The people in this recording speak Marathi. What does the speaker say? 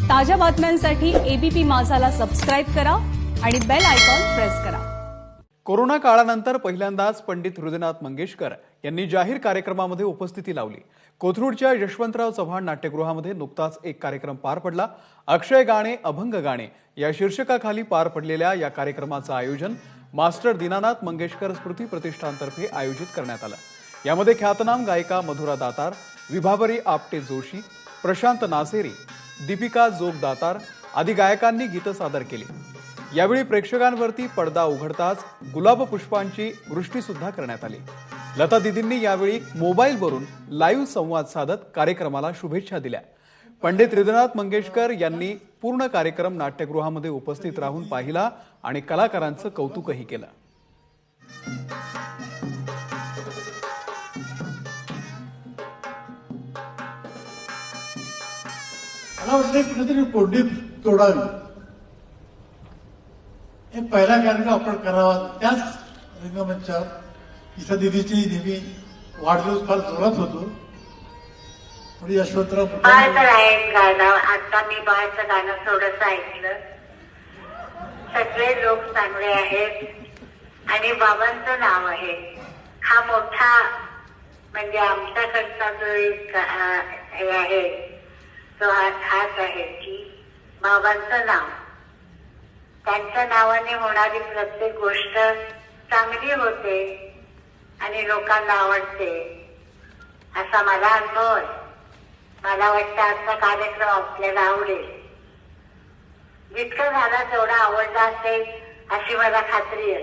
ताज्या बातम्यांसाठी एबीपी माझाला सबस्क्राईब करा आणि बेल आयकॉन प्रेस करा। कोरोना काळानंतर पहिल्यांदाच पंडित हृदयनाथ मंगेशकर यांनी जाहीर कार्यक्रमामध्ये उपस्थिती लावली। कोथरूडच्या यशवंतराव चव्हाण नाट्यगृहामध्ये नुकताच एक कार्यक्रम पार पडला। अक्षय गाणे अभंग गाणे या शीर्षकाखाली पार पडलेल्या या कार्यक्रमाचं आयोजन मास्टर दीनानाथ मंगेशकर स्मृती प्रतिष्ठानतर्फे आयोजित करण्यात आलं। यामध्ये ख्यातनाम गायिका मधुरा दातार, विभावरी आपटे जोशी, प्रशांत नासेरी, दीपिका जोग दातार आदी गायकांनी गीतं सादर केली। यावेळी प्रेक्षकांवरती पडदा उघडताच गुलाब पुष्पांची वृष्टी सुद्धा करण्यात आली। लता दीदींनी यावेळी मोबाईलवरून लाईव्ह संवाद साधत कार्यक्रमाला शुभेच्छा दिल्या। पंडित हृदयनाथ मंगेशकर यांनी पूर्ण कार्यक्रम नाट्यगृहामध्ये उपस्थित राहून पाहिला आणि कलाकारांचं कौतुकही केलं। मला वाटलं कुठेतरी कोंडी तोडावी, एक पहिला कार्यक्रम आपण करावा त्याच रंगमंचावर। इथं दिदीची नेहमी वाढदिवस फार जोरात होतो। पण यशवंतराव बाळाचं आहे गाणं, आता मी बाळाचं गाणं थोडंसं ऐकलं। सगळे लोक चांगले आहेत आणि बाबांचं नाव आहे। हा मोठा म्हणजे आमच्याकडचा जो एक हे आहे तो हाच आहे की बाबांचं नाव, त्यांच्या नावाने होणारी प्रत्येक गोष्ट चांगली होते आणि लोकांना आवडते असा माझा अनुभव आहे। मला वाटतं आजचा कार्यक्रम आपल्याला आवडेल, जितकं झाला तेवढा आवडला असेल अशी मला खात्री आहे।